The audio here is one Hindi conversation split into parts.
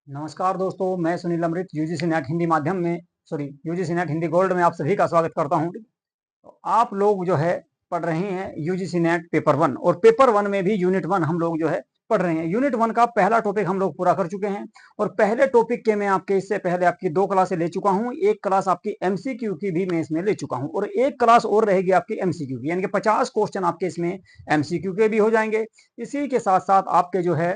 नमस्कार दोस्तों, मैं सुनील अमृत यूजीसी नेट हिंदी माध्यम में यूजीसी नेट हिंदी गोल्ड में आप सभी का स्वागत करता हूं। तो आप लोग जो है पढ़ रहे हैं यूजीसी नेट पेपर वन, और पेपर वन में भी यूनिट वन हम लोग जो है पढ़ रहे हैं। यूनिट वन का पहला टॉपिक हम लोग पूरा कर चुके हैं, और पहले टॉपिक के मैं आपके इससे पहले आपकी 2 क्लासें ले चुका हूं। एक क्लास आपकी एमसीक्यू की भी मैं इसमें ले चुका हूं, और एक क्लास और रहेगी आपकी एमसीक्यू की, यानी कि 50 क्वेश्चन आपके इसमें एमसीक्यू के भी हो जाएंगे। इसी के साथ साथ आपके जो है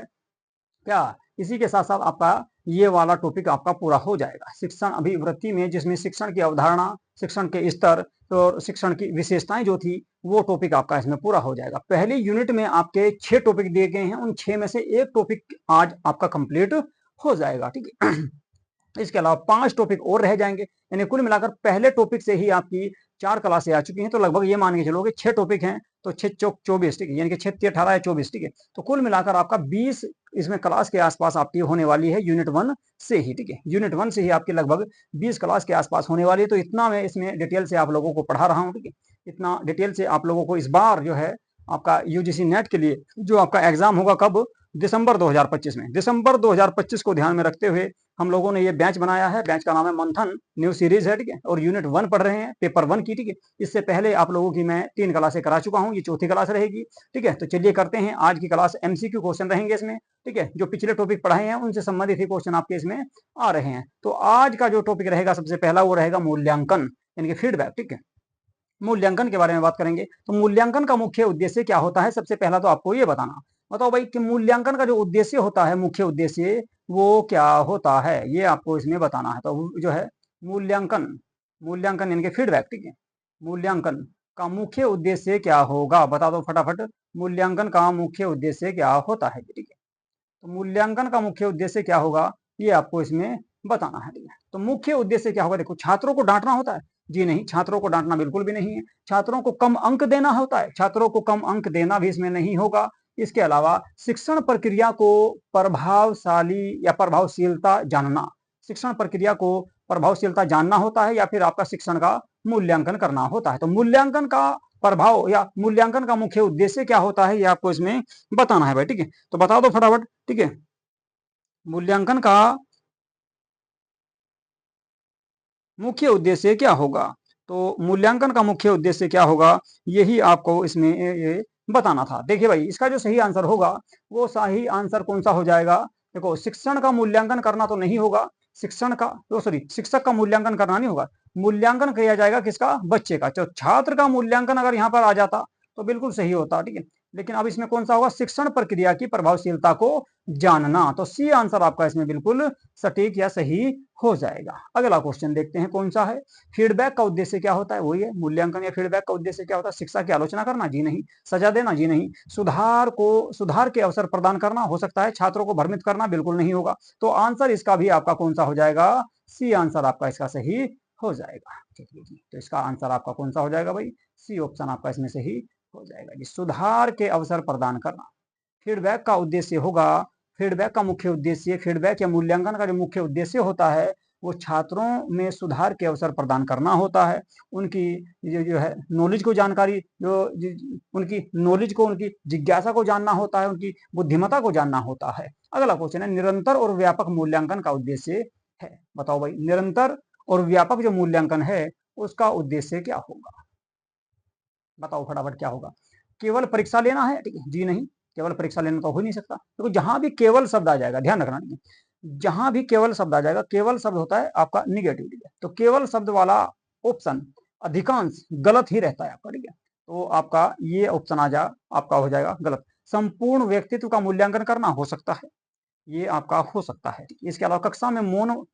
क्या इसी के साथ साथ आपका ये वाला टॉपिक आपका पूरा हो जाएगा शिक्षण अभिवृत्ति में, जिसमें शिक्षण की अवधारणा, शिक्षण के स्तर और शिक्षण की विशेषताएं जो थी वो टॉपिक आपका इसमें पूरा हो जाएगा। पहली यूनिट में आपके 6 टॉपिक दिए गए हैं, उन 6 में से एक टॉपिक आज आपका कंप्लीट हो जाएगा, ठीक है। इसके अलावा 5 टॉपिक और रह जाएंगे, यानी कुल मिलाकर पहले टॉपिक से ही आपकी 4 क्लासें आ चुकी हैं। तो लगभग ये मान के चलोगे 6 टॉपिक हैं, तो 6 चौक 24, ठीक है, यानी कि 6 3 18 या 24, ठीक है। तो कुल मिलाकर आपका 20 इसमें क्लास के आसपास आपकी होने वाली है यूनिट वन से ही, ठीक है। यूनिट वन से ही आपकी लगभग 20 क्लास के आसपास होने वाली है। तो इतना मैं इसमें डिटेल से आप लोगों को पढ़ा रहा हूँ, ठीक है। इतना डिटेल से आप लोगों को इस बार जो है आपका यूजीसी नेट के लिए जो आपका एग्जाम होगा कब, दिसंबर 2025 में। दिसंबर 2025 को ध्यान में रखते हुए हम लोगों ने ये बैच बनाया है। बैच का नाम है मंथन, न्यू सीरीज है, ठीक है। और यूनिट वन पढ़ रहे हैं, पेपर वन की, ठीक है। इससे पहले आप लोगों की मैं 3 क्लासें करा चुका हूँ, ये चौथी क्लास रहेगी, ठीक है। तो चलिए करते हैं आज की क्लास। एमसीक्यू क्वेश्चन रहेंगे इसमें, ठीक है। जो पिछले टॉपिक पढ़ाए हैं उनसे संबंधित ही क्वेश्चन आपके इसमें आ रहे हैं। तो आज का जो टॉपिक रहेगा सबसे पहला वो रहेगा मूल्यांकन, यानी कि फीडबैक, ठीक है। मूल्यांकन के बारे में बात करेंगे। तो मूल्यांकन का मुख्य उद्देश्य क्या होता है, सबसे पहला तो आपको ये बताना। बताओ भाई कि मूल्यांकन का जो उद्देश्य होता है, मुख्य उद्देश्य वो क्या होता है, ये आपको इसमें बताना है। तो जो है मूल्यांकन, मूल्यांकन यानी कि फीडबैक, ठीक है। मूल्यांकन का मुख्य उद्देश्य क्या होगा, बता दो फटाफट। मूल्यांकन का मुख्य उद्देश्य क्या होता है, ठीक है। तो मूल्यांकन का मुख्य उद्देश्य क्या होगा ये आपको इसमें बताना है, ठीक है। तो मुख्य उद्देश्य क्या होगा, देखो, छात्रों को डांटना होता है? जी नहीं, छात्रों को डांटना बिल्कुल भी नहीं है। छात्रों को कम अंक देना होता है? छात्रों को कम अंक देना भी इसमें नहीं होगा। इसके अलावा शिक्षण प्रक्रिया को प्रभावशाली या प्रभावशीलता जानना, शिक्षण प्रक्रिया को प्रभावशीलता जानना होता है, या फिर आपका शिक्षण का मूल्यांकन करना होता है। तो मूल्यांकन का प्रभाव या मूल्यांकन का मुख्य उद्देश्य क्या होता है ये आपको इसमें बताना है भाई, ठीक है। तो बता दो फटाफट, ठीक है। मूल्यांकन का मुख्य उद्देश्य क्या होगा? तो मूल्यांकन का मुख्य उद्देश्य क्या होगा यही आपको इसमें ये बताना था। देखिए भाई, इसका जो सही आंसर होगा वो सही आंसर कौन सा हो जाएगा? देखो, शिक्षण का मूल्यांकन करना तो नहीं होगा, शिक्षण का तो सॉरी शिक्षक का मूल्यांकन करना नहीं होगा। मूल्यांकन किया जाएगा किसका? बच्चे का। तो छात्र का मूल्यांकन अगर यहाँ पर आ जाता तो बिल्कुल सही होता, ठीक है। लेकिन अब इसमें कौन सा होगा? शिक्षण प्रक्रिया की प्रभावशीलता को जानना। तो सी आंसर आपका इसमें बिल्कुल सटीक या सही हो जाएगा। अगला क्वेश्चन देखते हैं कौन सा है। फीडबैक का उद्देश्य क्या होता है? वही है मूल्यांकन या फीडबैक का उद्देश्य क्या होता है? शिक्षा की आलोचना करना? जी नहीं। सजा देना? जी नहीं। सुधार के अवसर प्रदान करना? हो सकता है। छात्रों को भ्रमित करना? बिल्कुल नहीं होगा। तो आंसर इसका भी आपका कौन सा हो जाएगा? सी आंसर आपका इसका सही हो जाएगा। चलिए जी, तो इसका आंसर आपका कौन सा हो जाएगा भाई? सी ऑप्शन आपका इसमें सही हो जाएगा जी, सुधार के अवसर प्रदान करना। फीडबैक का उद्देश्य होगा, फीडबैक का मुख्य उद्देश्य, फीडबैक या मूल्यांकन का जो मुख्य उद्देश्य होता है वो छात्रों में सुधार के अवसर प्रदान करना होता है। उनकी जो है नॉलेज को, जानकारी उनकी नॉलेज को, उनकी जिज्ञासा को जानना होता है, उनकी बुद्धिमत्ता को जानना होता है। अगला क्वेश्चन है, निरंतर और व्यापक मूल्यांकन का उद्देश्य है। बताओ भाई, निरंतर और व्यापक जो मूल्यांकन है उसका उद्देश्य क्या होगा? बताओ फटाफट क्या होगा? केवल परीक्षा लेना है? ठीक है, जी नहीं, केवल परीक्षा लेना तो हो नहीं सकता। देखो, जहां भी केवल शब्द आ जाएगा, ध्यान रखना, जहां भी केवल शब्द आ जाएगा, केवल शब्द होता है आपका निगेटिव, ठीक है। तो केवल शब्द वाला ऑप्शन अधिकांश गलत ही रहता है आपका, ठीक है। तो आपका ये ऑप्शन आ जा आपका हो जाएगा गलत। संपूर्ण व्यक्तित्व का मूल्यांकन करना? हो सकता है, ये आपका हो सकता है। इसके अलावा कक्षा में मौन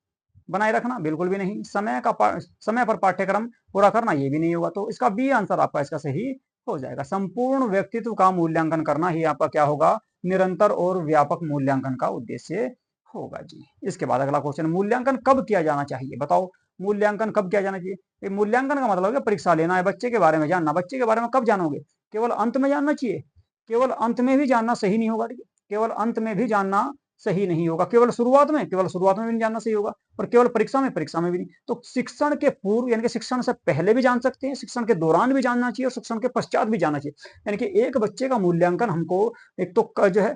बनाए रखना? बिल्कुल भी नहीं। समय पर पाठ्यक्रम पूरा करना? ये भी नहीं होगा। तो इसका बी आंसर आपका इसका सही हो जाएगा। संपूर्ण व्यक्तित्व का मूल्यांकन करना ही आपका क्या होगा? निरंतर और व्यापक मूल्यांकन का उद्देश्य होगा जी। इसके बाद अगला क्वेश्चन, मूल्यांकन कब किया जाना चाहिए? बताओ, मूल्यांकन कब किया जाना चाहिए? मूल्यांकन का मतलब है परीक्षा लेना है, बच्चे के बारे में जानना। बच्चे के बारे में कब जानोगे? केवल अंत में जानना चाहिए? केवल अंत में भी जानना सही नहीं होगा, ठीक है। केवल अंत में भी जानना सही नहीं होगा। केवल शुरुआत में भी नहीं जानना सही होगा, और केवल परीक्षा में भी नहीं। तो शिक्षण के पूर्व यानी कि शिक्षण से पहले भी जान सकते हैं, शिक्षण के दौरान भी जानना चाहिए, और शिक्षण के पश्चात भी जानना चाहिए। यानी कि एक बच्चे का मूल्यांकन हमको एक तो जो है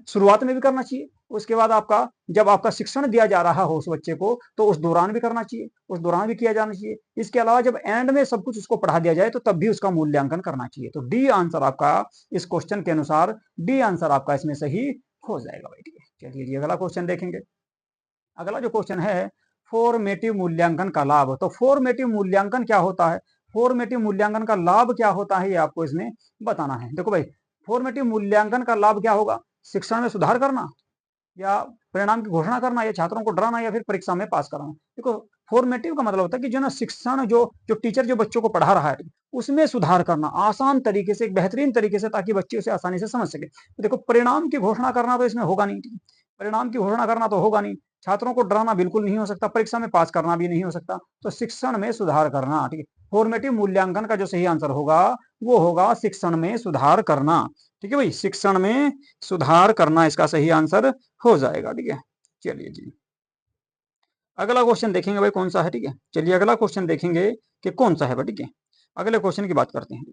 शुरुआत में भी करना चाहिए, उसके बाद आपका जब आपका शिक्षण दिया जा रहा हो उस बच्चे को तो उस दौरान भी करना चाहिए, उस दौरान भी किया जाना चाहिए। इसके अलावा जब एंड में सब कुछ उसको पढ़ा दिया जाए तो तब भी उसका मूल्यांकन करना चाहिए। तो डी आंसर आपका इस क्वेश्चन के अनुसार डी आंसर आपका इसमें सही हो जाएगा भाई। ठीक है, चलिए जी अगला क्वेश्चन देखेंगे। अगला जो क्वेश्चन है फॉर्मेटिव मूल्यांकन का लाभ। तो फॉर्मेटिव मूल्यांकन क्या होता है, फॉर्मेटिव मूल्यांकन का लाभ क्या होता है, ये आपको इसमें बताना है। देखो भाई, फॉर्मेटिव मूल्यांकन का लाभ क्या होगा, शिक्षण में सुधार करना या परिणाम की घोषणा करना या छात्रों को डराना या फिर परीक्षा में पास कराना। देखो फॉर्मेटिव का मतलब होता है कि जो ना शिक्षण जो जो टीचर जो बच्चों को पढ़ा रहा है उसमें सुधार करना आसान तरीके से, एक बेहतरीन तरीके से, ताकि बच्चे उसे आसानी से समझ सके। तो देखो परिणाम की घोषणा करना तो इसमें होगा नहीं, परिणाम की घोषणा करना तो होगा नहीं, छात्रों को डराना बिल्कुल नहीं हो सकता, परीक्षा में पास करना भी नहीं हो सकता। तो शिक्षण में सुधार करना, ठीक है। फॉर्मेटिव मूल्यांकन का जो सही आंसर होगा वो होगा शिक्षण में सुधार करना। ठीक है भाई, शिक्षण में सुधार करना इसका सही आंसर हो जाएगा। ठीक है, चलिए जी अगला क्वेश्चन देखेंगे भाई कौन सा है। ठीक है, चलिए अगला क्वेश्चन देखेंगे कि कौन सा है भाई। ठीक है, अगले क्वेश्चन की बात करते हैं।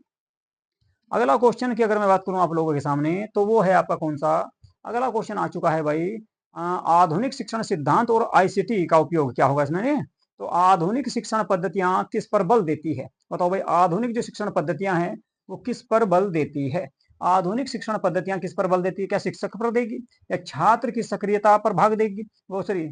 अगला क्वेश्चन की अगर मैं बात करूं आप लोगों के सामने तो वो है आपका कौन सा, अगला क्वेश्चन आ चुका है भाई, आधुनिक शिक्षण सिद्धांत और आईसीटी का उपयोग क्या होगा इसमें। तो आधुनिक शिक्षण पद्धतियां किस पर बल देती है, बताओ भाई, आधुनिक जो शिक्षण पद्धतियां हैं वो किस पर बल देती है। आधुनिक शिक्षण पद्धतियां किस पर बल देती है, क्या शिक्षक पर देगी या छात्र की सक्रियता पर भाग देगी, वो सॉरी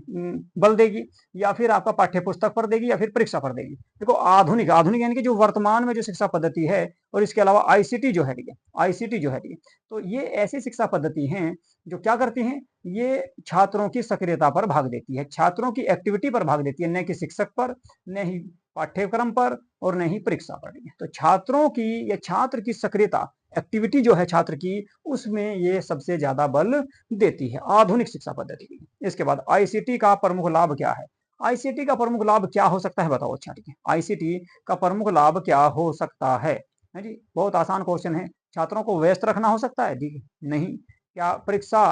बल देगी, या फिर आपका पाठ्य पुस्तक पर देगी या फिर परीक्षा पर देगी। देखो आधुनिक, आधुनिक यानी कि जो वर्तमान में जो शिक्षा पद्धति है, और इसके अलावा आईसीटी जो है, ठीक है, आईसीटी जो है, ठीक है, तो ये ऐसी शिक्षा पद्धति हैं जो क्या करती हैं, ये छात्रों की सक्रियता पर भाग देती है, छात्रों की एक्टिविटी पर भाग देती है, न कि शिक्षक पर, न ही पाठ्यक्रम पर, और न ही परीक्षा पर। तो छात्रों की या छात्र की सक्रियता, एक्टिविटी जो है छात्र की, उसमें ये सबसे ज्यादा बल देती है आधुनिक शिक्षा पद्धति की। इसके बाद आईसीटी का प्रमुख लाभ क्या है, आईसीटी का प्रमुख लाभ क्या हो सकता है बताओ। अच्छा ठीक है, आईसीटी का प्रमुख लाभ क्या हो सकता है जी, बहुत आसान क्वेश्चन है। छात्रों को व्यस्त रखना हो सकता है जी, नहीं। क्या परीक्षा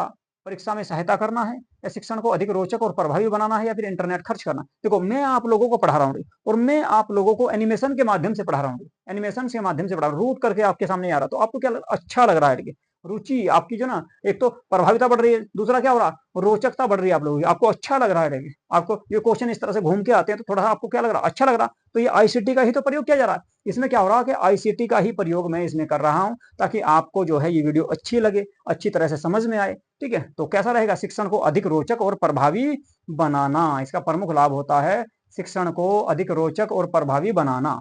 परीक्षा में सहायता करना है, या शिक्षण को अधिक रोचक और प्रभावी बनाना है, या फिर इंटरनेट खर्च करना। देखो मैं आप लोगों को पढ़ा रहा हूँ और मैं आप लोगों को एनिमेशन के माध्यम से पढ़ा रहा हूँ, एनिमेशन के माध्यम से पढ़ा रहा हूँ, रूट करके आपके सामने आ रहा, तो आपको क्या अच्छा लग रहा है, रुचि आपकी जो ना, एक तो प्रभाविता बढ़ रही है, दूसरा क्या हो रहा, रोचकता बढ़ रही है आप लोगों की, आपको अच्छा लग रहा है। आपको ये क्वेश्चन इस तरह से घूम के आते हैं तो थोड़ा सा आपको क्या लग रहा, अच्छा लग रहा। तो ये आईसीटी का ही तो प्रयोग किया जा रहा है इसमें। क्या हो रहा है कि आईसीटी का ही प्रयोग मैं इसमें कर रहा हूं, ताकि आपको जो है ये वीडियो अच्छी लगे, अच्छी तरह से समझ में आए। ठीक है, तो कैसा रहेगा, शिक्षण को अधिक रोचक और प्रभावी बनाना, इसका प्रमुख लाभ होता है शिक्षण को अधिक रोचक और प्रभावी बनाना।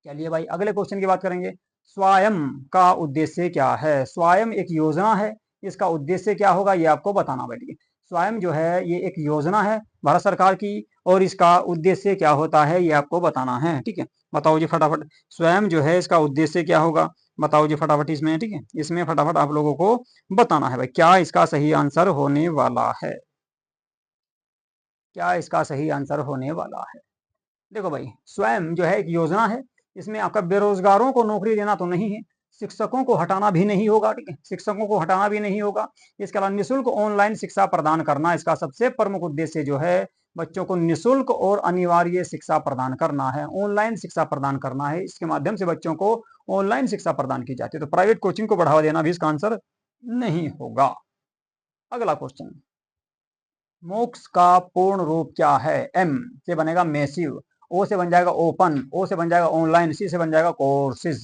चलिए भाई अगले क्वेश्चन की बात करेंगे। स्वायम का उद्देश्य क्या है, स्वायम एक योजना है, इसका उद्देश्य क्या होगा ये आपको बताना बैठिए। स्वायम जो है ये एक योजना है भारत सरकार की, और इसका उद्देश्य क्या होता है ये आपको बताना है। ठीक है, बताओ जी फटाफट, स्वयं जो है इसका उद्देश्य क्या होगा, बताओ जी फटाफट इसमें। ठीक है, इसमें फटाफट आप लोगों को बताना है भाई, क्या इसका सही आंसर होने वाला है, क्या इसका सही आंसर होने वाला है। देखो भाई, स्वयं जो है एक योजना है, इसमें आपका बेरोजगारों को नौकरी देना तो नहीं है, शिक्षकों को हटाना भी नहीं होगा। ठीक है, शिक्षकों को हटाना भी नहीं होगा। इसके अलावा निःशुल्क ऑनलाइन शिक्षा प्रदान करना इसका सबसे प्रमुख उद्देश्य जो है, बच्चों को निःशुल्क और अनिवार्य शिक्षा प्रदान करना है, ऑनलाइन शिक्षा प्रदान करना है। इसके माध्यम से बच्चों को ऑनलाइन शिक्षा प्रदान की जाती है, तो प्राइवेट कोचिंग को बढ़ावा देना भी इसका आंसर नहीं होगा। अगला क्वेश्चन, मोक्ष का पूर्ण रूप क्या है। एम से बनेगा मैसिव, ओ से बन जाएगा ओपन, ओ से बन जाएगा ऑनलाइन, सी से बन जाएगा कोर्सेज।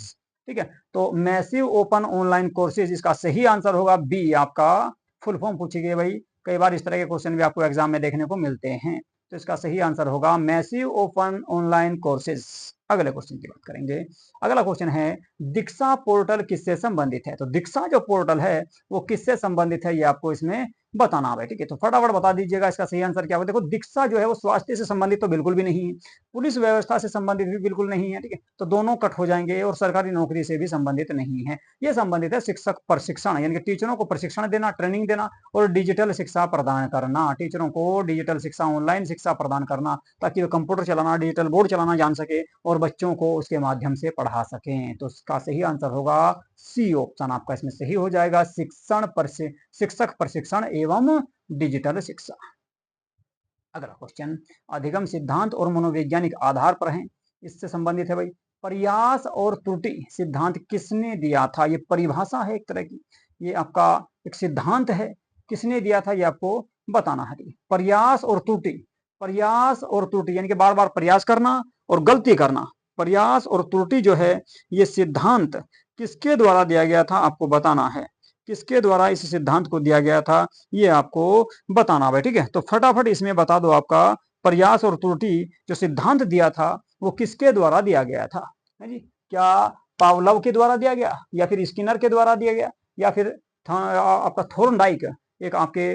ठीक है, तो मैसिव ओपन ऑनलाइन कोर्सेज इसका सही आंसर होगा बी आपका। फुल फॉर्म पूछी गई भाई, कई बार इस तरह के क्वेश्चन भी आपको एग्जाम में देखने को मिलते हैं, तो इसका सही आंसर होगा मैसिव ओपन ऑनलाइन कोर्सेज। अगले क्वेश्चन की बात करेंगे। अगला क्वेश्चन है दीक्षा पोर्टल किससे संबंधित है। तो दीक्षा जो पोर्टल है वो किससे संबंधित है ये आपको इसमें बताना है। ठीक है, तो फटाफट बता दीजिएगा इसका सही आंसर क्या होगा। देखो दीक्षा जो है वो स्वास्थ्य से संबंधित तो बिल्कुल भी नहीं है, पुलिस व्यवस्था से संबंधित भी बिल्कुल नहीं है। ठीक है, तो दोनों कट हो जाएंगे, और सरकारी नौकरी से भी संबंधित नहीं है। ये संबंधित है शिक्षक प्रशिक्षण, यानी कि टीचरों को प्रशिक्षण देना, ट्रेनिंग देना, और डिजिटल शिक्षा प्रदान करना, टीचरों को डिजिटल शिक्षा, ऑनलाइन शिक्षा प्रदान करना, ताकि वो कंप्यूटर चलाना, डिजिटल बोर्ड चलाना जान सके और बच्चों को उसके माध्यम से पढ़ा सकें। तो इसका सही आंसर होगा सी ऑप्शन आपका इसमें सही हो जाएगा, शिक्षक प्रशिक्षण एवं डिजिटल शिक्षा। अगला क्वेश्चन, अधिगम सिद्धांत और मनोवैज्ञानिक आधार पर है, इससे संबंधित है भाई। प्रयास और त्रुटि सिद्धांत किसने दिया था, ये परिभाषा है एक तरह की, ये आपका एक सिद्धांत है, किसने दिया था ये आपको बताना है। प्रयास और त्रुटि, प्रयास और त्रुटि यानी कि बार बार प्रयास करना और गलती करना, प्रयास और त्रुटि जो है ये सिद्धांत किसके द्वारा दिया गया था आपको बताना है। किसके द्वारा इस सिद्धांत को दिया गया था ये आपको बताना है। ठीक है, तो फटाफट इसमें बता दो आपका प्रयास और त्रुटि जो सिद्धांत दिया था वो किसके द्वारा दिया गया था, है जी। क्या पावलव के द्वारा दिया गया, या फिर स्किनर के द्वारा दिया गया, या फिर आपका थोर्नडाइक एक आपके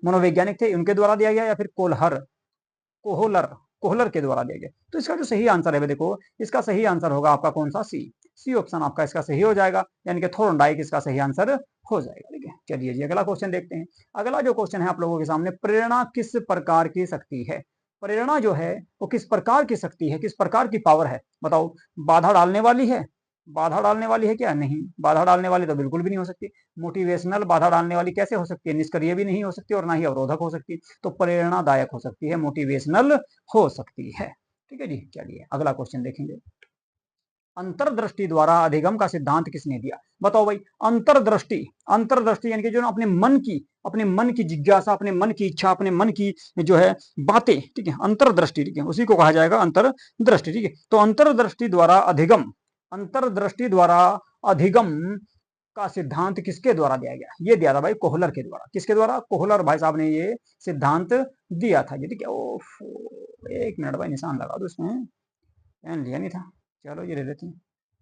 मनोवैज्ञानिक थे उनके द्वारा दिया गया, या फिर कोहलर कोहलर के द्वारा दिया गया। तो इसका जो सही आंसर है देखो, इसका सही आंसर होगा आपका कौन सा, सी ऑप्शन आपका इसका सही हो जाएगा, यानी कि थोर्नडाइक इसका सही आंसर हो जाएगा। ठीक है, चलिए जी अगला क्वेश्चन देखते हैं। अगला जो क्वेश्चन है आप लोगों के सामने, प्रेरणा किस प्रकार की शक्ति है। प्रेरणा जो है वो किस प्रकार की शक्ति है, किस प्रकार की पावर है, बताओ। बाधा डालने वाली है, बाधा डालने वाली है क्या, नहीं, बाधा डालने वाली तो बिल्कुल भी नहीं हो सकती। मोटिवेशनल बाधा डालने वाली कैसे हो सकती है, निष्क्रिय भी नहीं हो सकती और ना ही अवरोधक हो सकती। तो प्रेरणादायक हो सकती है, मोटिवेशनल हो सकती है। ठीक है जी, चलिए अगला क्वेश्चन देखेंगे। अंतर्दृष्टि द्वारा अधिगम का सिद्धांत किसने दिया, बताओ भाई। अंतर्दृष्टि, अंतर्दृष्टि यानी कि जो ना अपने मन की जिज्ञासा, अपने मन की इच्छा, अपने मन की जो है बातें, ठीक है, अंतर्दृष्टि, ठीक है, उसी को कहा जाएगा अंतर्दृष्टि। ठीक है, तो अंतर्दृष्टि द्वारा अधिगम, अंतर्दृष्टि द्वारा अधिगम का सिद्धांत किसके द्वारा दिया गया, ये दिया था भाई कोहलर के द्वारा। किसके द्वारा, कोहलर भाई साहब ने ये सिद्धांत दिया था। ये ठीक है, एक मिनट भाई निशान लगा दो इसमें, पेन लिया नहीं था, चलो ये ले लेते हैं।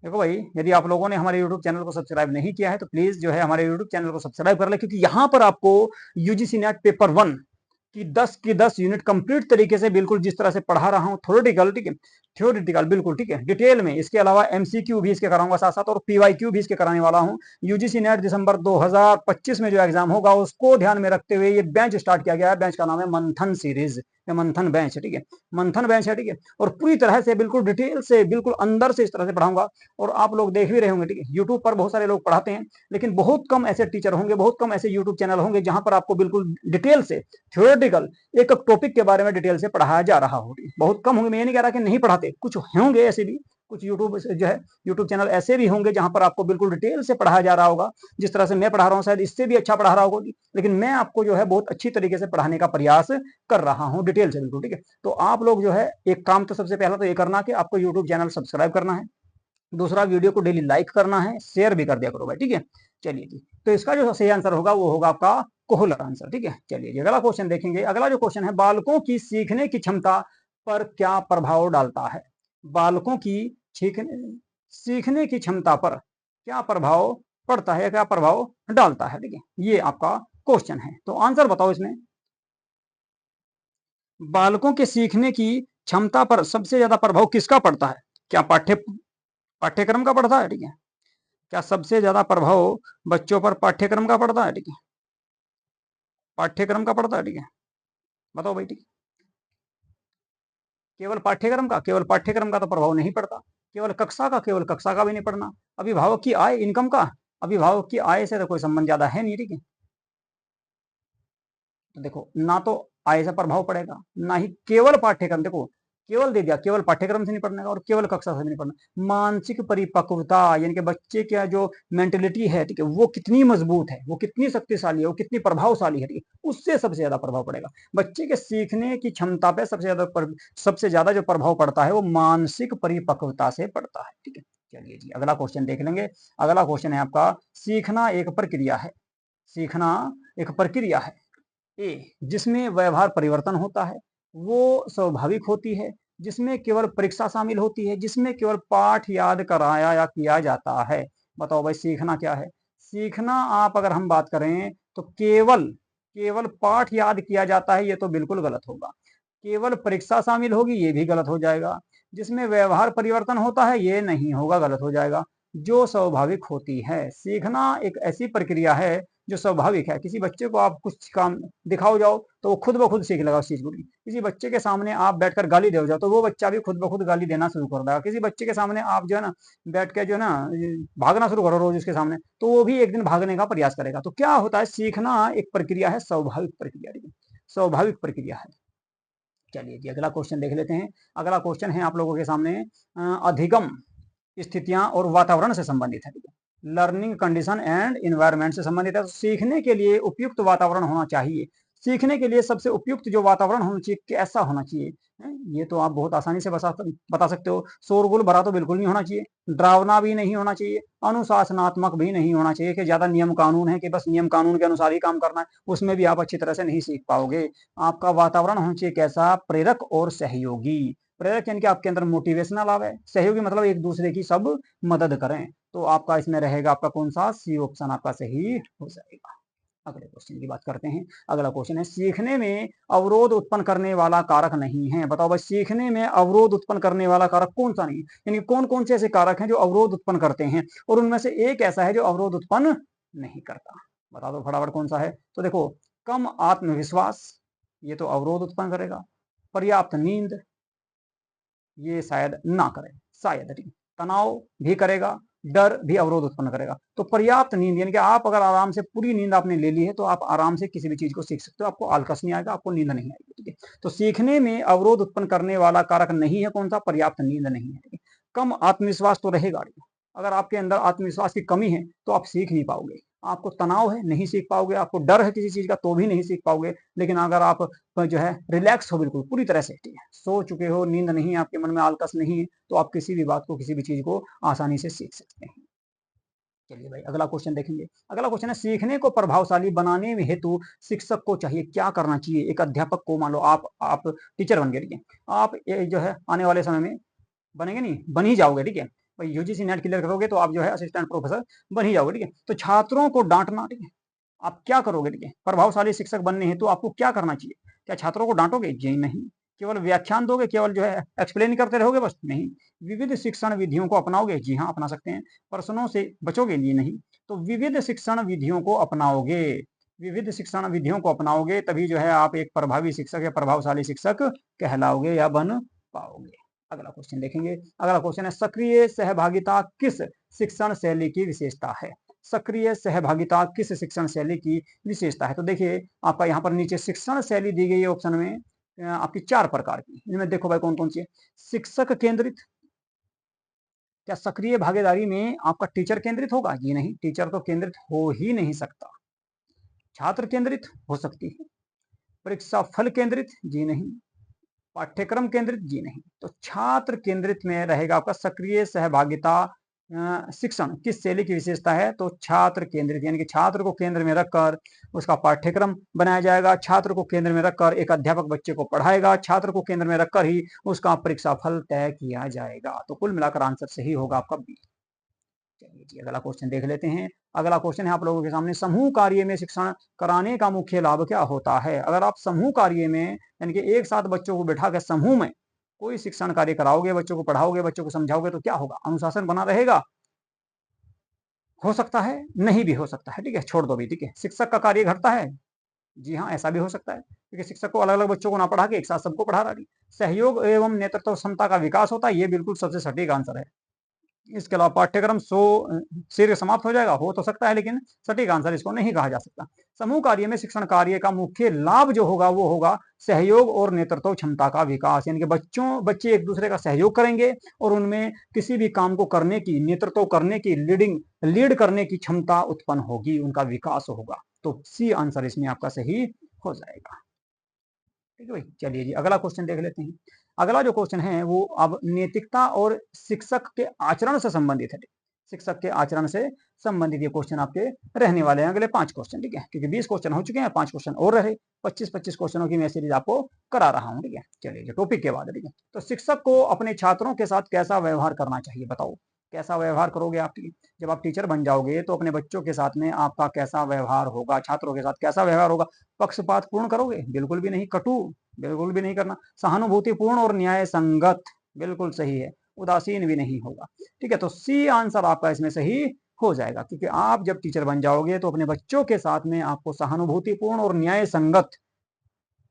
देखो भाई, यदि आप लोगों ने हमारे YouTube चैनल को सब्सक्राइब नहीं किया है तो प्लीज जो है हमारे YouTube चैनल को सब्सक्राइब कर ले, क्योंकि यहाँ पर आपको यूजीसी नेट पेपर 1 की 10 यूनिट कंप्लीट तरीके से बिल्कुल जिस तरह से पढ़ा रहा हूँ, थ्योरेटिकल, ठीक है, थ्योरेटिकल बिल्कुल, ठीक है, डिटेल में। इसके अलावा एमसीक्यू भी इसके कराऊंगा साथ साथ, और पीवाईक्यू भी इसके कराने वाला हूँ। यूजीसी नेट दिसंबर 2025 में जो एग्जाम होगा उसको ध्यान में रखते हुए ये बेंच स्टार्ट किया गया है। बेंच का नाम है मंथन सीरीज, मंथन बेंच, ठीक है, मंथन बेंच है, ठीक है। और पूरी तरह से बिल्कुल डिटेल से, बिल्कुल अंदर से इस तरह से पढ़ाऊंगा। और आप लोग देख भी रहे होंगे, ठीक है, यूट्यूब पर बहुत सारे लोग पढ़ाते हैं, लेकिन बहुत कम ऐसे टीचर होंगे, बहुत कम ऐसे यूट्यूब चैनल होंगे जहां पर आपको बिल्कुल डिटेल से थ्योरेटिकल एक टॉपिक के बारे में डिटेल से पढ़ाया जा रहा हो। बहुत कम होंगे, मैं ये नहीं कह रहा कि नहीं पढ़ाते, कुछ होंगे ऐसे भी, कुछ यूट्यूब जो है यूट्यूब चैनल ऐसे भी होंगे जहां पर आपको बिल्कुल डिटेल से पढ़ाया जा रहा होगा। जिस तरह से मैं पढ़ा रहा हूँ शायद इससे भी अच्छा पढ़ा रहा होगा, लेकिन मैं आपको जो है बहुत अच्छी तरीके से पढ़ाने का प्रयास कर रहा हूँ, डिटेल से बिल्कुल, ठीक है। तो आप लोग जो है एक काम तो सबसे पहला तो ये करना कि आपको यूट्यूब चैनल सब्सक्राइब करना है, दूसरा वीडियो को डेली लाइक करना है, शेयर भी कर दिया करो भाई, ठीक है। चलिए जी, तो इसका जो सही आंसर होगा वो होगा आपका कोहलर आंसर, ठीक है। चलिए जी अगला क्वेश्चन देखेंगे। अगला जो क्वेश्चन है, बालकों की सीखने की क्षमता पर क्या प्रभाव डालता है। बालकों की सीखने की क्षमता पर क्या प्रभाव पड़ता है, क्या प्रभाव डालता है, ठीक है, ये आपका क्वेश्चन है। तो आंसर बताओ इसमें। बालकों के सीखने की क्षमता पर सबसे ज्यादा प्रभाव किसका पड़ता है, क्या पाठ्यक्रम का पड़ता है, ठीक है, क्या सबसे ज्यादा प्रभाव बच्चों पर पाठ्यक्रम का पड़ता है, ठीक है, पाठ्यक्रम का पड़ता है, ठीक है, बताओ भाई, ठीक है। केवल पाठ्यक्रम का तो प्रभाव नहीं पड़ता, केवल कक्षा का भी नहीं पड़ना, अभिभावक की आय, इनकम का, अभिभावक की आय से तो कोई संबंध ज्यादा है नहीं, ठीक है। तो देखो, ना तो आय से प्रभाव पड़ेगा, ना ही केवल पाठ्यक्रम, देखो केवल दे दिया, केवल पाठ्यक्रम से नहीं पढ़ने का और केवल कक्षा से नहीं पढ़ना। मानसिक परिपक्वता यानी कि बच्चे का जो मेंटेलिटी है, ठीक है, वो कितनी मजबूत है, वो कितनी शक्तिशाली है, वो कितनी प्रभावशाली है, ठीक है, उससे सबसे ज्यादा प्रभाव पड़ेगा। बच्चे के सीखने की क्षमता पे सबसे ज्यादा जो प्रभाव पड़ता है वो मानसिक परिपक्वता से पड़ता है, ठीक है। चलिए जी अगला क्वेश्चन देख लेंगे। अगला क्वेश्चन है आपका, सीखना एक प्रक्रिया है, सीखना एक प्रक्रिया है ए जिसमें व्यवहार परिवर्तन होता है, वो स्वाभाविक होती है, जिसमें केवल परीक्षा शामिल होती है, जिसमें केवल पाठ याद कराया या किया जाता है। बताओ भाई सीखना क्या है। सीखना आप अगर हम बात करें तो केवल केवल पाठ याद किया जाता है, ये तो बिल्कुल गलत होगा। केवल परीक्षा शामिल होगी, ये भी गलत हो जाएगा। जिसमें व्यवहार परिवर्तन होता है, ये नहीं होगा, गलत हो जाएगा। जो स्वाभाविक होती है, सीखना एक ऐसी प्रक्रिया है जो स्वाभाविक है। किसी बच्चे को आप कुछ काम दिखाओ जाओ तो वो खुद ब खुद सीख लेगा उस चीज को। किसी बच्चे के सामने आप बैठकर गाली दे जाओ तो वो बच्चा भी खुद ब खुद गाली देना शुरू कर देगा। किसी बच्चे के सामने आप जो है ना बैठ के जो है ना भागना शुरू करो रोज उसके सामने, तो वो भी एक दिन भागने का प्रयास करेगा। तो क्या होता है, सीखना एक प्रक्रिया है, स्वाभाविक प्रक्रिया, स्वाभाविक प्रक्रिया है। चलिए जी अगला क्वेश्चन देख लेते हैं। अगला क्वेश्चन है आप लोगों के सामने, अधिगम स्थितियां और वातावरण से संबंधित है, ठीक है। लर्निंग कंडीशन एंड इन्वायरमेंट से संबंधित है। तो सीखने के लिए उपयुक्त वातावरण होना चाहिए। सीखने के लिए सबसे उपयुक्त जो वातावरण होना चाहिए, कैसा होना चाहिए, ये तो आप बहुत आसानी से बता सकते हो। शोरगुल भरा तो बिल्कुल नहीं होना चाहिए, डरावना भी नहीं होना चाहिए, अनुशासनात्मक भी नहीं होना चाहिए कि ज्यादा नियम कानून है कि बस नियम कानून के अनुसार ही काम करना है, उसमें भी आप अच्छी तरह से नहीं सीख पाओगे। आपका वातावरण होना चाहिए कैसा, प्रेरक और सहयोगी। प्रेरक यानी कि आपके अंदर मोटिवेशनल आवे, सहयोगी मतलब एक दूसरे की सब मदद करें। तो आपका इसमें रहेगा आपका कौन सा, सी ऑप्शन आपका सही हो जाएगा। अगले क्वेश्चन की बात करते हैं। अगला क्वेश्चन है, सीखने में अवरोध उत्पन्न करने वाला कारक नहीं है। बताओ भाई, सीखने में अवरोध उत्पन्न करने वाला कारक कौन सा नहीं है, यानी कौन कौन से ऐसे कारक हैं जो अवरोध उत्पन्न करते हैं, और उनमें से एक ऐसा है जो अवरोध उत्पन्न नहीं करता। बता दो फटाफट कौन सा है। तो देखो, कम आत्मविश्वास, ये तो अवरोध उत्पन्न करेगा। पर्याप्त नींद, ये शायद ना करे, शायद। तनाव भी करेगा, डर भी अवरोध उत्पन्न करेगा। तो पर्याप्त नींद यानी कि आप अगर आराम से पूरी नींद आपने ले ली है तो आप आराम से किसी भी चीज को सीख सकते हो, आपको आलकस नहीं आएगा, आपको नींद नहीं आएगी। ठीक है, तो सीखने में अवरोध उत्पन्न करने वाला कारक नहीं है कौन सा, पर्याप्त नींद नहीं है। ठीक है, कम आत्मविश्वास तो रहेगा। अगर आपके अंदर आत्मविश्वास की कमी है तो आप सीख नहीं पाओगे। आपको तनाव है, नहीं सीख पाओगे। आपको डर है किसी चीज का, तो भी नहीं सीख पाओगे। लेकिन अगर आप जो है रिलैक्स हो, बिल्कुल पूरी तरह से, ठीक है, सो चुके हो, नींद नहीं है, आपके मन में आलकस नहीं है, तो आप किसी भी बात को, किसी भी चीज को आसानी से सीख सकते हैं। चलिए भाई, अगला क्वेश्चन देखेंगे। अगला क्वेश्चन है, सीखने को प्रभावशाली बनाने में हेतु शिक्षक को चाहिए, क्या करना चाहिए। एक अध्यापक को, मान लो आप टीचर बन गए, ठीक है, आप जो है आने वाले समय में बनेंगे, नहीं बन ही जाओगे, ठीक है, भाई यूजीसी नेट क्लियर करोगे तो आप जो है असिस्टेंट प्रोफेसर बन ही जाओगे। ठीक है, तो छात्रों को डांटना, ठीक है, आप क्या करोगे। ठीक है, प्रभावशाली शिक्षक बनने हेतु आपको क्या करना चाहिए। क्या छात्रों को डांटोगे, जी नहीं। केवल व्याख्यान दोगे, केवल जो है एक्सप्लेन करते रहोगे, बस, नहीं। विविध शिक्षण विधियों को अपनाओगे, जी हाँ अपना सकते हैं। प्रश्नों से बचोगे, जी नहीं। तो विविध शिक्षण विधियों को अपनाओगे, विविध शिक्षण विधियों को अपनाओगे, तभी जो है आप एक प्रभावी शिक्षक या प्रभावशाली शिक्षक कहलाओगे या बन पाओगे। अगला क्वेश्चन देखेंगे। अगला क्वेश्चन है, सक्रिय सहभागिता किस शिक्षण शैली की विशेषता है। सक्रिय सहभागिता किस शिक्षण शैली की विशेषता है। तो देखिए, आपका यहाँ पर नीचे शिक्षण शैली दी गई है ऑप्शन में, आपकी 4 प्रकार की। इनमें देखो भाई कौन कौन सी है। शिक्षक केंद्रित, क्या सक्रिय भागीदारी में आपका टीचर केंद्रित होगा, जी नहीं, टीचर तो केंद्रित हो ही नहीं सकता। छात्र केंद्रित हो सकती है। परीक्षा फल केंद्रित, जी नहीं। पाठ्यक्रम केंद्रित, जी नहीं। तो छात्र केंद्रित में रहेगा आपका सक्रिय सहभागिता। शिक्षण किस शैली की विशेषता है, तो छात्र केंद्रित, यानी कि छात्र को केंद्र में रखकर उसका पाठ्यक्रम बनाया जाएगा। छात्र को केंद्र में रखकर एक अध्यापक बच्चे को पढ़ाएगा। छात्र को केंद्र में रखकर ही उसका परीक्षा फल तय किया जाएगा। तो कुल मिलाकर आंसर सही होगा आपका बी। चलिए जी, अगला क्वेश्चन देख लेते हैं। अगला क्वेश्चन है आप लोगों के सामने, समूह कार्य में शिक्षण कराने का मुख्य लाभ क्या होता है। अगर आप समूह कार्य में, यानी कि एक साथ बच्चों को बैठा कर समूह में कोई शिक्षण कार्य कराओगे, बच्चों को पढ़ाओगे, बच्चों को समझाओगे, तो क्या होगा, अनुशासन बना रहेगा। हो सकता है, नहीं भी हो सकता है, ठीक है, छोड़ दो भी, ठीक है। शिक्षक का कार्य घटता है, जी हाँ ऐसा भी हो सकता है, क्योंकि शिक्षक को अलग अलग बच्चों को ना पढ़ा के एक साथ सबको पढ़ा रही। सहयोग एवं नेतृत्व क्षमता का विकास होता है, ये बिल्कुल सबसे सटीक आंसर है। इसके अलावा पाठ्यक्रम शीघ्र समाप्त हो जाएगा, हो तो सकता है, लेकिन सटीक आंसर इसको नहीं कहा जा सकता। समूह कार्य में शिक्षण कार्य का मुख्य लाभ जो होगा वो होगा सहयोग और नेतृत्व क्षमता का विकास, यानी कि बच्चे एक दूसरे का सहयोग करेंगे और उनमें किसी भी काम को करने की, नेतृत्व करने की, लीड करने की क्षमता उत्पन्न होगी, उनका विकास होगा। तो सी आंसर इसमें आपका सही हो जाएगा। ठीक है भाई, चलिए जी, अगला क्वेश्चन देख लेते हैं। अगला जो क्वेश्चन है वो अब नैतिकता और शिक्षक के आचरण से संबंधित है। शिक्षक के आचरण से संबंधित ये क्वेश्चन आपके रहने वाले हैं, अगले 5 क्वेश्चन, ठीक है, क्योंकि 20 क्वेश्चन हो चुके हैं, 5 क्वेश्चन और रहे, 25-25 क्वेश्चनों की मैं सीरीज आपको करा रहा हूँ, ठीक है। चलिए, टॉपिक के बाद, ठीक है, तो शिक्षक को अपने छात्रों के साथ कैसा व्यवहार करना चाहिए, बताओ कैसा व्यवहार करोगे आप। जब आप टीचर बन जाओगे तो अपने बच्चों के साथ में आपका कैसा व्यवहार होगा, छात्रों के साथ कैसा व्यवहार होगा। पक्षपात पूर्ण करोगे, बिल्कुल भी नहीं। कटु, बिल्कुल भी नहीं करना। सहानुभूतिपूर्ण और न्याय संगत, बिल्कुल सही है। उदासीन भी नहीं होगा, ठीक है। तो सी आंसर आपका इसमें सही हो जाएगा, क्योंकि आप जब टीचर बन जाओगे तो अपने बच्चों के साथ में आपको सहानुभूतिपूर्ण और न्याय संगत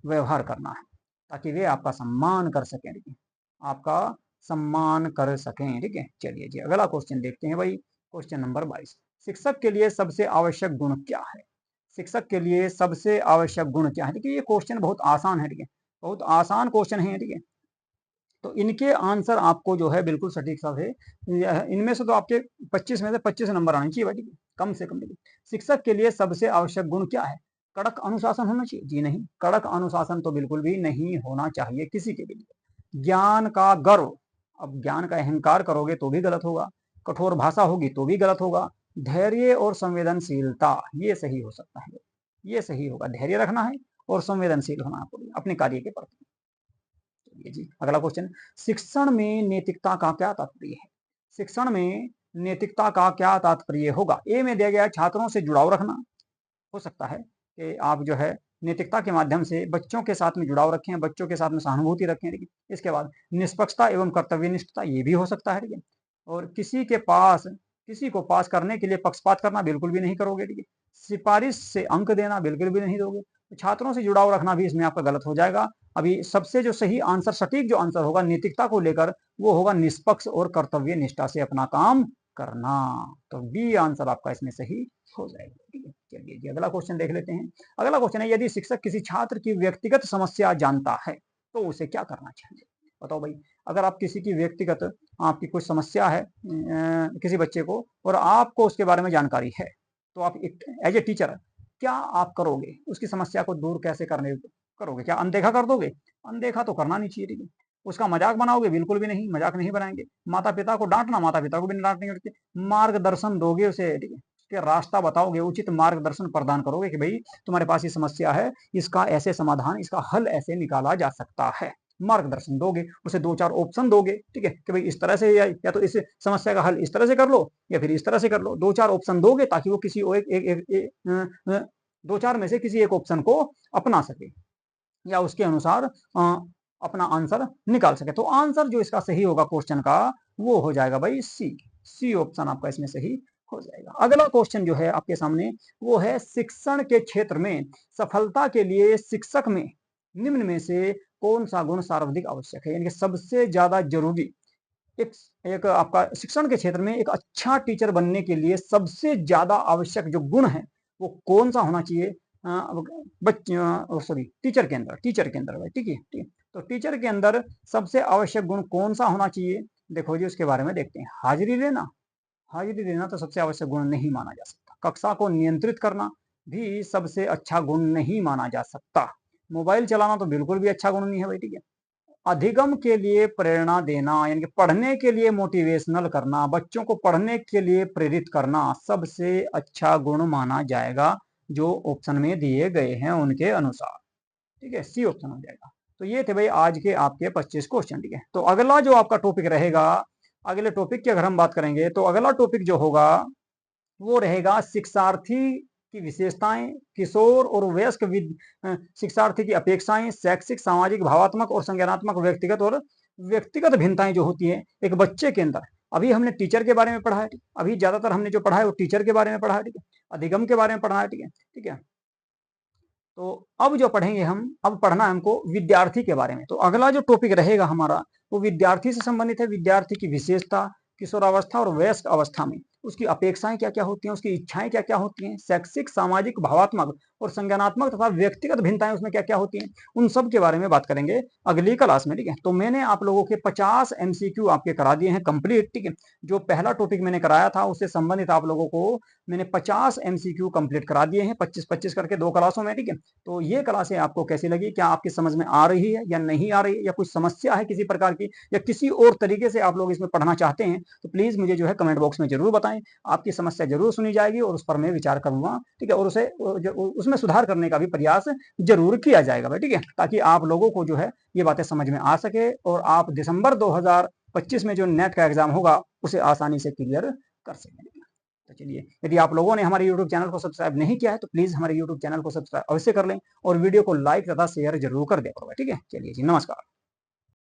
व्यवहार करना है, ताकि वे आपका सम्मान कर सकें, ठीक है, आपका सम्मान कर सकें, ठीक है। चलिए जी, अगला क्वेश्चन देखते हैं भाई, क्वेश्चन नंबर 22। शिक्षक के लिए सबसे आवश्यक गुण क्या है। शिक्षक के लिए सबसे आवश्यक गुण क्या है। देखिए, ये क्वेश्चन बहुत आसान है, ठीक है, बहुत आसान क्वेश्चन है, ठीक है। तो इनके आंसर आपको जो है बिल्कुल सटीक सा है, इनमें से तो आपके 25 में से 25 नंबर आने चाहिए भाई, कम से कम। शिक्षक के लिए सबसे आवश्यक गुण क्या है? कड़क अनुशासन होना चाहिए? जी नहीं, कड़क अनुशासन तो बिल्कुल भी नहीं होना चाहिए किसी के भी लिए। ज्ञान का गर्व, अब ज्ञान का अहंकार करोगे तो भी गलत होगा, कठोर भाषा होगी तो भी गलत होगा। धैर्य और संवेदनशीलता, ये सही हो सकता है, ये सही होगा। धैर्य रखना है और संवेदनशील होना है अपने कार्य के प्रति। जी अगला क्वेश्चन, शिक्षण में नैतिकता का क्या तात्पर्य है? शिक्षण में नैतिकता का क्या तात्पर्य होगा? ए में दिया गया छात्रों से जुड़ाव रखना, हो सकता है कि आप जो है नैतिकता के माध्यम से बच्चों के साथ में जुड़ाव रखें, बच्चों के साथ में सहानुभूति रखें। ठीक है, इसके बाद निष्पक्षता एवं कर्तव्यनिष्ठता, ये भी हो सकता है। ठीक है, और किसी को पास करने के लिए पक्षपात करना बिल्कुल भी नहीं करोगे। ठीक है, सिफारिश से अंक देना बिल्कुल भी नहीं दोगे। तो छात्रों से जुड़ाव रखना भी इसमें आपका गलत हो जाएगा। अभी सबसे जो सही आंसर, सटीक जो आंसर होगा नैतिकता को लेकर, वो होगा निष्पक्ष और कर्तव्य निष्ठा से अपना काम करना। तो बी आंसर आपका इसमें सही हो जाएगा। ठीक है, चलिए जी अगला क्वेश्चन देख लेते हैं। अगला क्वेश्चन है, यदि शिक्षक किसी छात्र की व्यक्तिगत समस्या जानता है तो उसे क्या करना चाहिए? बताओ भाई, अगर आप किसी की व्यक्तिगत, आपकी कुछ समस्या है किसी बच्चे को, और आपको उसके बारे में जानकारी है, तो आप एज ए टीचर क्या आप करोगे? उसकी समस्या को दूर कैसे करने करोगे? क्या अनदेखा कर दोगे? अनदेखा तो करना नहीं चाहिए। ठीक है, उसका मजाक बनाओगे? बिल्कुल भी नहीं, मजाक नहीं बनाएंगे। माता पिता को डांटना, माता पिता को भी नहीं डांटेंगे। मार्गदर्शन दोगे उसे, ठीक है, के रास्ता बताओगे, उचित मार्गदर्शन प्रदान करोगे कि भाई तुम्हारे पास ये समस्या है, इसका ऐसे समाधान, इसका हल ऐसे निकाला जा सकता है। मार्गदर्शन दोगे, उसे 2-4 ऑप्शन दोगे। ठीक है, कि भाई इस तरह से, या तो इस समस्या का हल इस तरह से कर लो, या फिर इस तरह से कर लो। 2-4 ऑप्शन दोगे ताकि वो किसी एक, एक, एक, एक 2-4 में से किसी एक ऑप्शन को अपना सके, या उसके अनुसार अपना आंसर निकाल सके। तो आंसर जो इसका सही होगा क्वेश्चन का, वो हो जाएगा भाई सी ऑप्शन आपका इसमें सही हो जाएगा। अगला क्वेश्चन जो है आपके सामने, वो है शिक्षण के क्षेत्र में सफलता के लिए शिक्षक में निम्न में से कौन सा गुण सर्वाधिक आवश्यक है? यानी कि सबसे ज्यादा जरूरी, एक आपका शिक्षण के क्षेत्र में एक अच्छा टीचर बनने के लिए सबसे ज्यादा आवश्यक जो गुण है वो कौन सा होना चाहिए? टीचर के अंदर भाई। ठीक है, ठीक है, तो टीचर के अंदर सबसे आवश्यक गुण कौन सा होना चाहिए? देखो जी, उसके बारे में देखते हैं। हाजिरी देना, हाजिरी देना तो सबसे आवश्यक गुण नहीं माना जा सकता। कक्षा को नियंत्रित करना भी सबसे अच्छा गुण नहीं माना जा सकता। मोबाइल चलाना तो बिल्कुल भी अच्छा गुण नहीं है भाई। ठीक है, अधिगम के लिए प्रेरणा देना, यानी कि पढ़ने के लिए मोटिवेशनल करना, बच्चों को पढ़ने के लिए प्रेरित करना सबसे अच्छा गुण माना जाएगा जो ऑप्शन में दिए गए हैं उनके अनुसार। ठीक है, सी ऑप्शन हो जाएगा। तो ये थे भाई आज के आपके 25 क्वेश्चन। ठीक है, तो अगला जो आपका टॉपिक रहेगा, अगले टॉपिक की अगर हम बात करेंगे तो अगला टॉपिक जो होगा वो रहेगा शिक्षार्थी की विशेषताएं, किशोर और वयस्क शिक्षार्थी की अपेक्षाएं, शैक्षिक, सामाजिक, भावात्मक और संज्ञानात्मक, व्यक्तिगत भिन्नताएं जो होती हैं एक बच्चे के अंदर। अभी हमने टीचर के बारे में पढ़ा है, अभी ज्यादातर हमने जो पढ़ा है वो टीचर के बारे में पढ़ा है। ठीक है, अधिगम के बारे में पढ़ा है। ठीक है, ठीक है, तो अब जो पढ़ेंगे हम, अब पढ़ना है हमको विद्यार्थी के बारे में। तो अगला जो टॉपिक रहेगा हमारा वो विद्यार्थी से संबंधित है। विद्यार्थी की विशेषता, किशोरावस्था और वयस्क अवस्था में उसकी अपेक्षाएं क्या क्या होती हैं, उसकी इच्छाएं क्या क्या होती हैं, शैक्षिक, सामाजिक, भावात्मक और संज्ञानात्मक तथा व्यक्तिगत भिन्नताएं उसमें क्या क्या होती हैं, उन सब के बारे में बात करेंगे अगली क्लास में। ठीक है, तो मैंने आप लोगों के 50 MCQ आपके करा दिए हैं कंप्लीट। ठीक है, जो पहला टॉपिक मैंने कराया था उससे संबंधित आप लोगों को मैंने 50 MCQ कंप्लीट करा दिए हैं, 25-25 करके 2 क्लासों में। ठीक है, तो ये क्लासें आपको कैसी लगी? क्या आपकी समझ में आ रही है या नहीं आ रही है, या कुछ समस्या है किसी प्रकार की, या किसी और तरीके से आप लोग इसमें पढ़ना चाहते हैं, तो प्लीज मुझे जो है कमेंट बॉक्स में जरूर बताएं। आपकी समस्या जरूर सुनी जाएगी और उस पर मैं विचार करूंगा। ठीक है, और उसमें सुधार करने का भी प्रयास जरूर किया जाएगा भाई। ठीक है, ताकि आप लोगों को जो है ये बातें समझ में आ सके और आप दिसंबर 2025 में जो नेट का एग्जाम होगा उसे आसानी से क्लियर कर सकें। तो चलिए, यदि आप लोगों ने हमारे YouTube चैनल को सब्सक्राइब नहीं किया है तो प्लीज हमारे YouTube चैनल को सब्सक्राइब अवश्य कर लें और वीडियो को लाइक तथा शेयर जरूर कर दें। ठीक है, चलिए जी, नमस्कार।